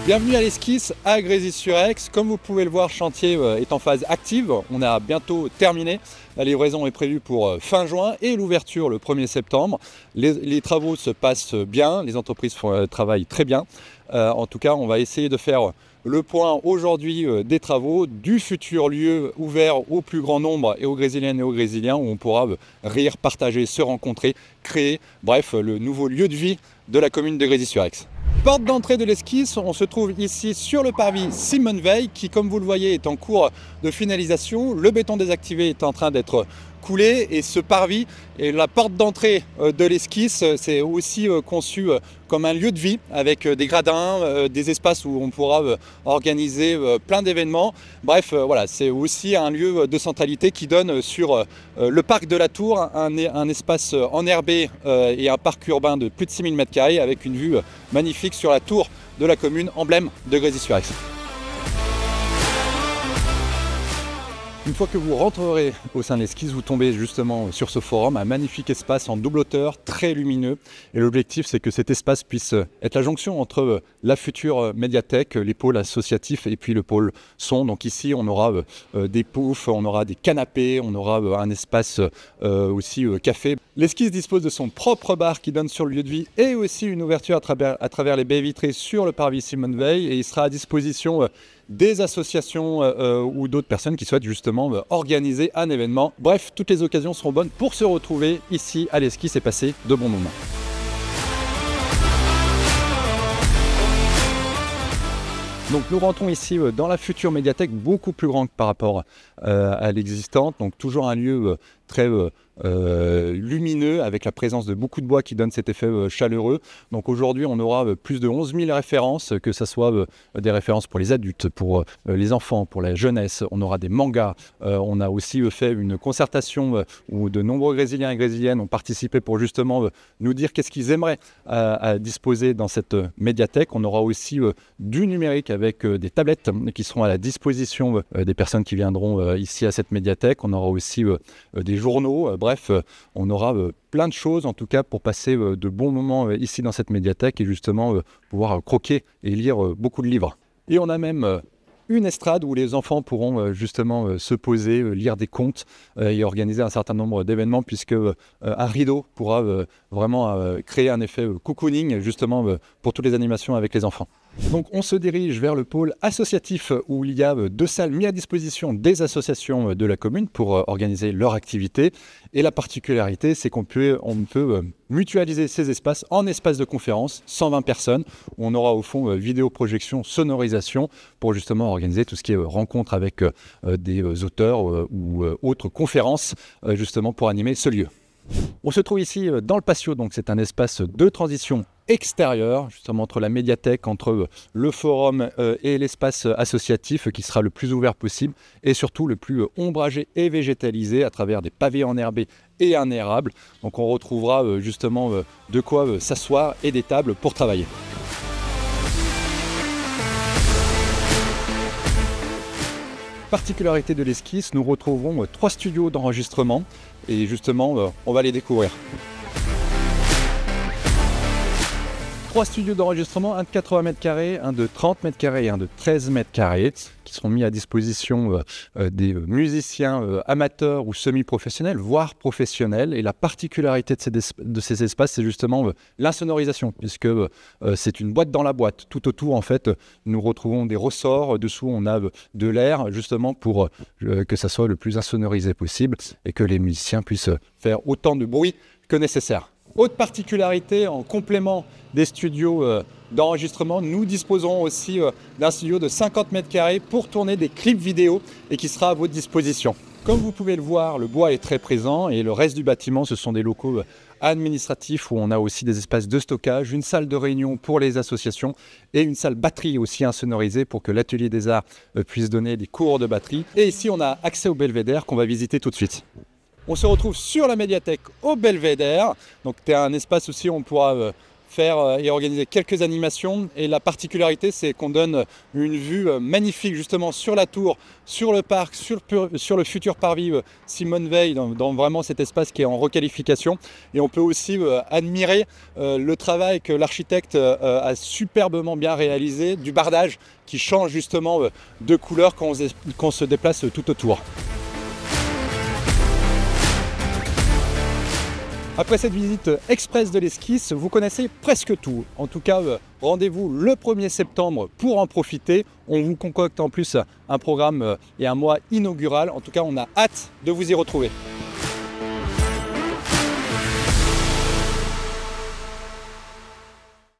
Bienvenue à l'Esquisse à Grésy-sur-Aix. Comme vous pouvez le voir, le chantier est en phase active. On a bientôt terminé. La livraison est prévue pour fin juin et l'ouverture le 1er septembre. Les travaux se passent bien, les entreprises travaillent très bien. En tout cas, on va essayer de faire le point aujourd'hui des travaux du futur lieu ouvert au plus grand nombre et aux Grésiliennes et aux Grésiliens où on pourra rire, partager, se rencontrer, créer, bref, le nouveau lieu de vie de la commune de Grésy-sur-Aix. Porte d'entrée de l'Esquisse, on se trouve ici sur le parvis Simone Veil qui, comme vous le voyez, est en cours de finalisation. Le béton désactivé est en train d'être coulé et ce parvis et la porte d'entrée de l'Esquisse, c'est aussi conçu comme un lieu de vie avec des gradins, des espaces où on pourra organiser plein d'événements. Bref, voilà, c'est aussi un lieu de centralité qui donne sur le parc de la Tour un espace enherbé et un parc urbain de plus de 6000 m² avec une vue magnifique sur la tour de la commune, emblème de Grésy-sur-Aix. Une fois que vous rentrerez au sein de l'Esquisse, vous tombez justement sur ce forum, un magnifique espace en double hauteur, très lumineux. Et l'objectif, c'est que cet espace puisse être la jonction entre la future médiathèque, les pôles associatifs et puis le pôle son. Donc ici, on aura des poufs, on aura des canapés, on aura un espace aussi café. L'Esquisse dispose de son propre bar qui donne sur le lieu de vie et aussi une ouverture à travers les baies vitrées sur le parvis Simone Veil. Et il sera à disposition des associations ou d'autres personnes qui souhaitent justement organiser un événement. Bref, toutes les occasions seront bonnes pour se retrouver ici à l'Esquisse et passer de bons moments. Donc nous rentrons ici dans la future médiathèque, beaucoup plus grande par rapport à l'existante. Donc toujours un lieu très lumineux avec la présence de beaucoup de bois qui donne cet effet chaleureux. Donc aujourd'hui on aura plus de 11 000 références, que ce soit des références pour les adultes, pour les enfants, pour la jeunesse. On aura des mangas, on a aussi fait une concertation où de nombreux Grésiliens et Grésiliennes ont participé pour justement nous dire qu'est-ce qu'ils aimeraient à disposer dans cette médiathèque. On aura aussi du numérique avec des tablettes qui seront à la disposition des personnes qui viendront ici à cette médiathèque. On aura aussi des journaux, bref, on aura plein de choses en tout cas pour passer de bons moments ici dans cette médiathèque et justement pouvoir croquer et lire beaucoup de livres. Et on a même une estrade où les enfants pourront justement se poser, lire des contes et organiser un certain nombre d'événements puisque un rideau pourra vraiment créer un effet cocooning justement pour toutes les animations avec les enfants. Donc on se dirige vers le pôle associatif où il y a 2 salles mises à disposition des associations de la commune pour organiser leur activité. Et la particularité, c'est qu'on peut mutualiser ces espaces en espaces de conférence, 120 personnes, où on aura au fond vidéoprojection, sonorisation, pour justement organiser tout ce qui est rencontre avec des auteurs ou autres conférences, justement pour animer ce lieu. On se trouve ici dans le patio, donc c'est un espace de transition extérieur, justement entre la médiathèque, entre le forum et l'espace associatif qui sera le plus ouvert possible et surtout le plus ombragé et végétalisé à travers des pavés enherbés et innérables. Donc on retrouvera justement de quoi s'asseoir et des tables pour travailler. Particularité de l'Esquisse, nous retrouverons 3 studios d'enregistrement et justement on va les découvrir. 3 studios d'enregistrement, un de 80 m², un de 30 m² et un de 13 m², qui seront mis à disposition des musiciens amateurs ou semi-professionnels, voire professionnels. Et la particularité de ces espaces, c'est justement l'insonorisation, puisque c'est une boîte dans la boîte. Tout autour, en fait, nous retrouvons des ressorts. Dessous, on a de l'air, justement pour que ça soit le plus insonorisé possible et que les musiciens puissent faire autant de bruit que nécessaire. Autre particularité, en complément des studios d'enregistrement, nous disposerons aussi d'un studio de 50 m² pour tourner des clips vidéo et qui sera à votre disposition. Comme vous pouvez le voir, le bois est très présent et le reste du bâtiment, ce sont des locaux administratifs où on a aussi des espaces de stockage, une salle de réunion pour les associations et une salle batterie aussi insonorisée pour que l'atelier des arts puisse donner des cours de batterie. Et ici, on a accès au belvédère qu'on va visiter tout de suite. On se retrouve sur la médiathèque au belvédère. Donc c'est un espace aussi où on pourra faire et organiser quelques animations. Et la particularité, c'est qu'on donne une vue magnifique justement sur la tour, sur le parc, sur le futur parvis Simone Veil, dans vraiment cet espace qui est en requalification. Et on peut aussi admirer le travail que l'architecte a superbement bien réalisé, du bardage qui change justement de couleur quand on se déplace tout autour. Après cette visite express de l'esquisse, vous connaissez presque tout. En tout cas, rendez-vous le 1er septembre pour en profiter. On vous concocte en plus un programme et un mois inaugural. En tout cas, on a hâte de vous y retrouver.